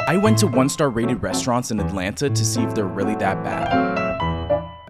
I went to 1-star rated restaurants in Atlanta to see if they're really that bad.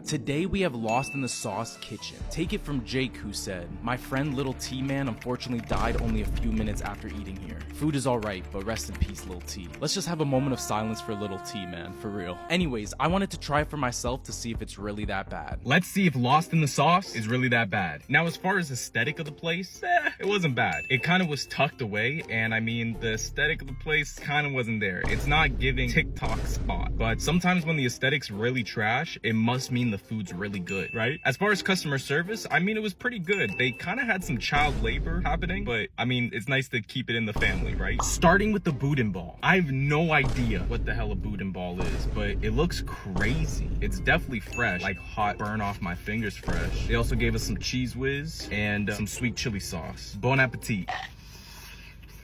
Today we have Lost in the Sauce Kitchen. Take it from Jake, who said, "My friend Little T-Man unfortunately died only a few minutes after eating here. Food is alright, but rest in peace, Little T." Let's just have a moment of silence for Little T-Man, for real. Anyways, I wanted to try it for myself to see if it's really that bad. Let's see if Lost in the Sauce is really that bad. Now, as far as aesthetic of the place, it wasn't bad. It kind of was tucked away, and I mean, the aesthetic of the place kind of wasn't there. It's not giving TikTok spot, but sometimes when the aesthetic's really trash, it must mean the food's really good, right? As far as customer service, I mean, it was pretty good. They kind of had some child labor happening, but I mean, it's nice to keep it in the family, right? Starting with the boudin ball. I have no idea what the hell a boudin ball is, but it looks crazy. It's definitely fresh, like hot burn off my fingers fresh. They also gave us some cheese whiz and some sweet chili sauce. Bon appetit.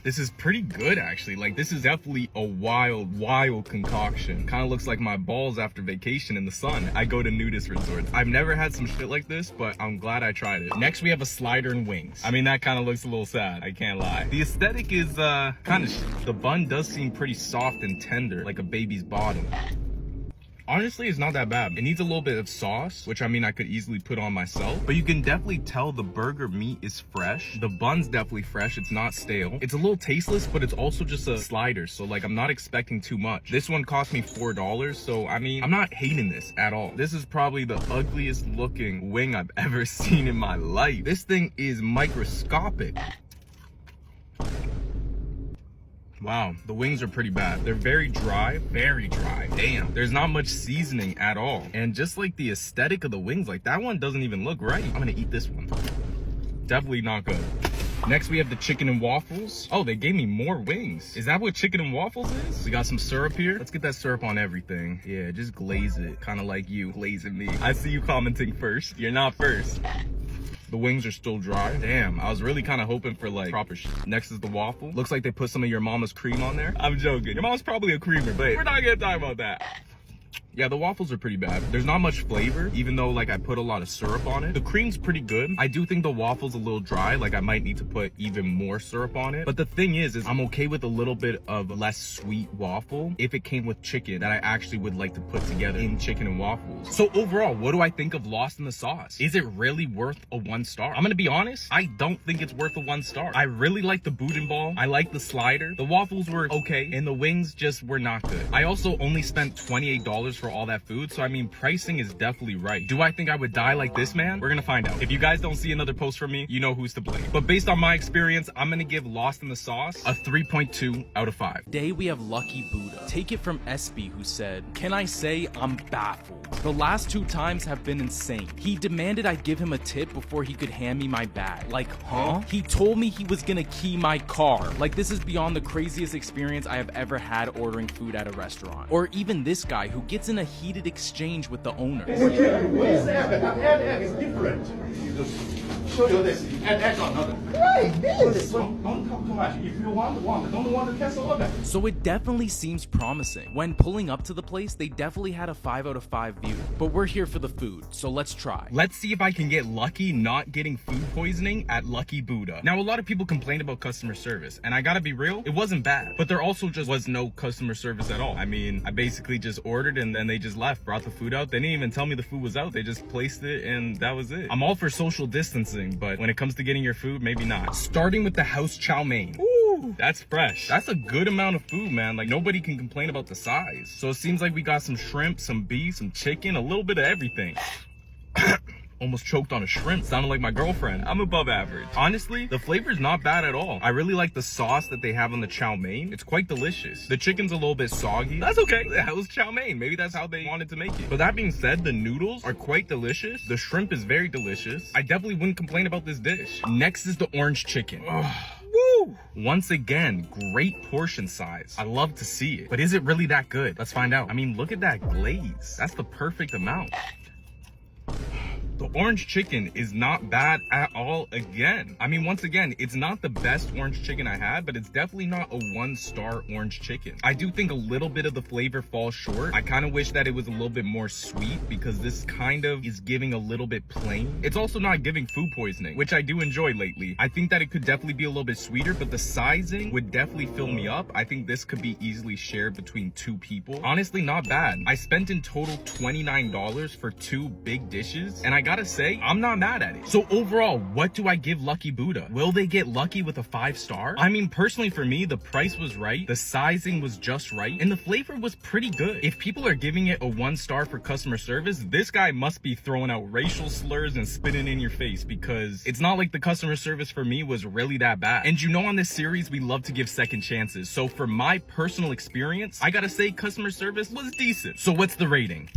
This is pretty good, actually. Like, this is definitely a wild concoction. Kind of looks like my balls after vacation in the sun. I go to nudist resorts. I've never had some shit like this, but I'm glad I tried it. Next, we have a slider and wings. I mean, that kind of looks a little sad, I can't lie. The aesthetic is kind of shit. The bun does seem pretty soft and tender, like a baby's bottom. Honestly, it's not that bad. It needs a little bit of sauce, which I mean, I could easily put on myself, but you can definitely tell the burger meat is fresh. The bun's definitely fresh. It's not stale. It's a little tasteless, but it's also just a slider. So like, I'm not expecting too much. This one cost me $4. So I mean, I'm not hating this at all. This is probably the ugliest looking wing I've ever seen in my life. This thing is microscopic. Wow, the wings are pretty bad. They're very dry, very dry. Damn, there's not much seasoning at all. And just like the aesthetic of the wings, like that one doesn't even look right. I'm gonna eat this one. Definitely not good. Next, we have the chicken and waffles. Oh, they gave me more wings. Is that what chicken and waffles is? We got some syrup here. Let's get that syrup on everything. Yeah, just glaze it. Kind of like you glazing me. I see you commenting first. You're not first. The wings are still dry. Damn, I was really kind of hoping for like proper shit. Next is the waffle. Looks like they put some of your mama's cream on there. I'm joking. Your mom's probably a creamer, but we're not gonna talk about that. Yeah, the waffles are pretty bad. There's not much flavor, even though like I put a lot of syrup on it. The cream's pretty good. I do think the waffle's a little dry. Like I might need to put even more syrup on it. But the thing is I'm okay with a little bit of less sweet waffle if it came with chicken that I actually would like to put together in chicken and waffles. So overall, what do I think of Lost in the Sauce? Is it really worth a 1 star? I'm gonna be honest, I don't think it's worth a 1 star. I really like the boudin ball. I like the slider. The waffles were okay, and the wings just were not good. I also only spent $28 for all that food, so I mean, pricing is definitely right. Do I think I would die like this man? We're gonna find out. If you guys don't see another post from me, you know who's to blame. But based on my experience, I'm gonna give Lost in the Sauce a 3.2 out of 5. Today we have Lucky Buddha. Take it from SB, who said, "Can I say I'm baffled? The last 2 times have been insane. He demanded I give him a tip before he could hand me my bag. Like, huh? He told me he was gonna key my car. Like, this is beyond the craziest experience I have ever had ordering food at a restaurant. Or even this guy who gets in a heated exchange with the owner." It's different. You just show you this and add another. Right, this. Don't talk too much. If you want, don't want to cancel order. So it definitely seems promising. When pulling up to the place, they definitely had a 5 out of 5 view. But we're here for the food, so let's try. Let's see if I can get lucky not getting food poisoning at Lucky Buddha. Now, a lot of people complained about customer service, and I gotta be real, it wasn't bad. But there also just was no customer service at all. I mean, I basically just ordered and then they just left, brought the food out. They didn't even tell me the food was out. They just placed it and that was it. I'm all for social distancing, but when it comes to getting your food, maybe not. Starting with the house chow mein. Ooh, that's fresh. That's a good amount of food, man. Like, nobody can complain about the size. So it seems like we got some shrimp, some beef, some chicken, a little bit of everything. Almost choked on a shrimp. Sounded like my girlfriend. I'm above average. Honestly, the flavor's not bad at all. I really like the sauce that they have on the chow mein. It's quite delicious. The chicken's a little bit soggy. That's okay. That was chow mein. Maybe that's how they wanted to make it. But that being said, the noodles are quite delicious. The shrimp is very delicious. I definitely wouldn't complain about this dish. Next is the orange chicken. Woo! Once again, great portion size. I love to see it. But is it really that good? Let's find out. I mean, look at that glaze. That's the perfect amount. The orange chicken is not bad at all again. I mean, once again, it's not the best orange chicken I had, but it's definitely not a 1-star orange chicken. I do think a little bit of the flavor falls short. I kind of wish that it was a little bit more sweet because this kind of is giving a little bit plain. It's also not giving food poisoning, which I do enjoy lately. I think that it could definitely be a little bit sweeter, but the sizing would definitely fill me up. I think this could be easily shared between 2 people. Honestly, not bad. I spent in total $29 for 2 big dishes, and I gotta say, I'm not mad at it. So overall, what do I give Lucky Buddha? Will they get lucky with a 5-star? I mean, personally for me, the price was right, the sizing was just right, and the flavor was pretty good. If people are giving it a 1-star for customer service, this guy must be throwing out racial slurs and spitting in your face, because it's not like the customer service for me was really that bad. And you know, on this series, we love to give second chances. So for my personal experience, I gotta say customer service was decent. So what's the rating?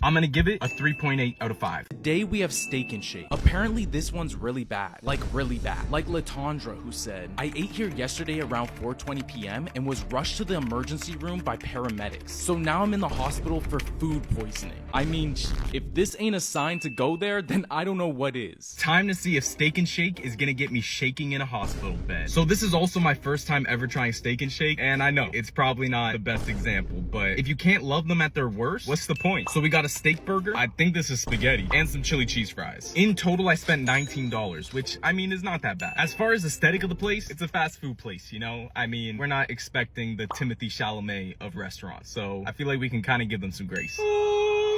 I'm gonna give it a 3.8 out of 5. Today we have Steak and Shake. Apparently this one's really bad. Like really bad. Like Latondra, who said, I ate here yesterday around 4:20 p.m. and was rushed to the emergency room by paramedics. So now I'm in the hospital for food poisoning. I mean, if this ain't a sign to go there, then I don't know what is. Time to see if Steak and Shake is gonna get me shaking in a hospital bed. So this is also my first time ever trying Steak and Shake, and I know it's probably not the best example, but if you can't love them at their worst, what's the point? So we got a steak burger, I think this is spaghetti, and some chili cheese fries. In total, I spent $19, which I mean is not that bad. As far as aesthetic of the place, it's a fast food place, you know? I mean, we're not expecting the Timothy Chalamet of restaurants, so I feel like we can kind of give them some grace.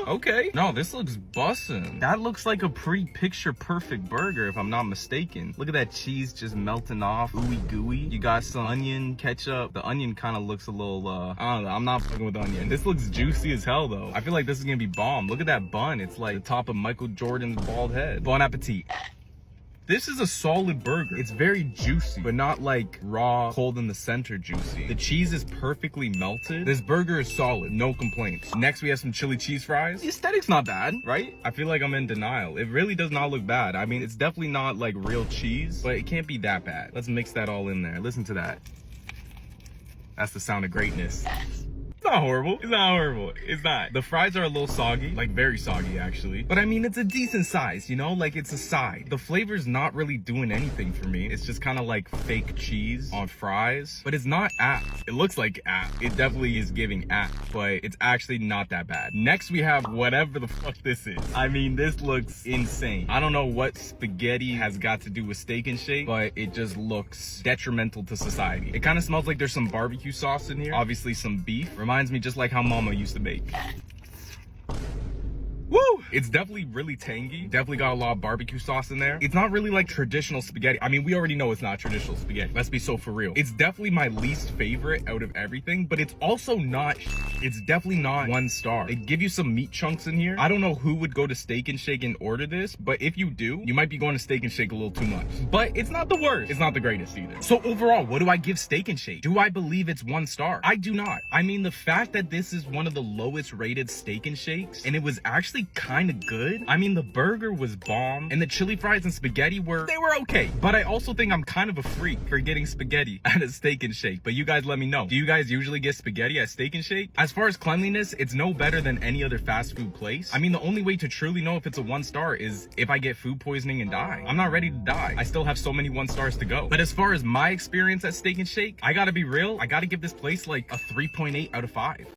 Okay. No, this looks bussin'. That looks like a pretty picture perfect burger if I'm not mistaken. Look at that cheese just melting off, ooey gooey. You got some onion, ketchup. The onion kind of looks a little, I don't know, I'm not fucking with onion. This looks juicy as hell though. I feel like this is gonna be bomb. Look at that bun. It's like the top of Michael Jordan's bald head. Bon appetit. This is a solid burger. It's very juicy, but not like raw, cold in the center juicy. The cheese is perfectly melted. This burger is solid, no complaints. Next, we have some chili cheese fries. The aesthetic's not bad, right? I feel like I'm in denial. It really does not look bad. I mean, it's definitely not like real cheese, but it can't be that bad. Let's mix that all in there. Listen to that. That's the sound of greatness. It's not horrible. It's not horrible. It's not. The fries are a little soggy, like very soggy actually. But I mean, it's a decent size, you know? Like it's a side. The flavor's not really doing anything for me. It's just kind of like fake cheese on fries. But it's not app. It looks like app. It definitely is giving app, but it's actually not that bad. Next, we have whatever the fuck this is. I mean, this looks insane. I don't know what spaghetti has got to do with Steak and Shake, but it just looks detrimental to society. It kind of smells like there's some barbecue sauce in here. Obviously some beef. Reminds me just like how mama used to make. Woo! It's definitely really tangy. Definitely got a lot of barbecue sauce in there. It's not really like traditional spaghetti. I mean, we already know it's not traditional spaghetti. Let's be so for real. It's definitely my least favorite out of everything, but it's also not, it's definitely not 1-star. They give you some meat chunks in here. I don't know who would go to Steak and Shake and order this, but if you do, you might be going to Steak and Shake a little too much. But it's not the worst. It's not the greatest either. So overall, what do I give Steak and Shake? Do I believe it's 1-star? I do not. I mean, the fact that this is one of the lowest rated Steak and Shakes, and it was actually kind of good. I mean, the burger was bomb, and the chili fries and spaghetti were okay. But I also think I'm kind of a freak for getting spaghetti at a Steak and Shake. But you guys let me know. Do you guys usually get spaghetti at Steak and Shake? As far as cleanliness, it's no better than any other fast food place. I mean, the only way to truly know if it's a 1-star is if I get food poisoning and die. I'm not ready to die. I still have so many 1-stars to go. But as far as my experience at Steak and Shake, I gotta be real. I gotta give this place like a 3.8 out of 5.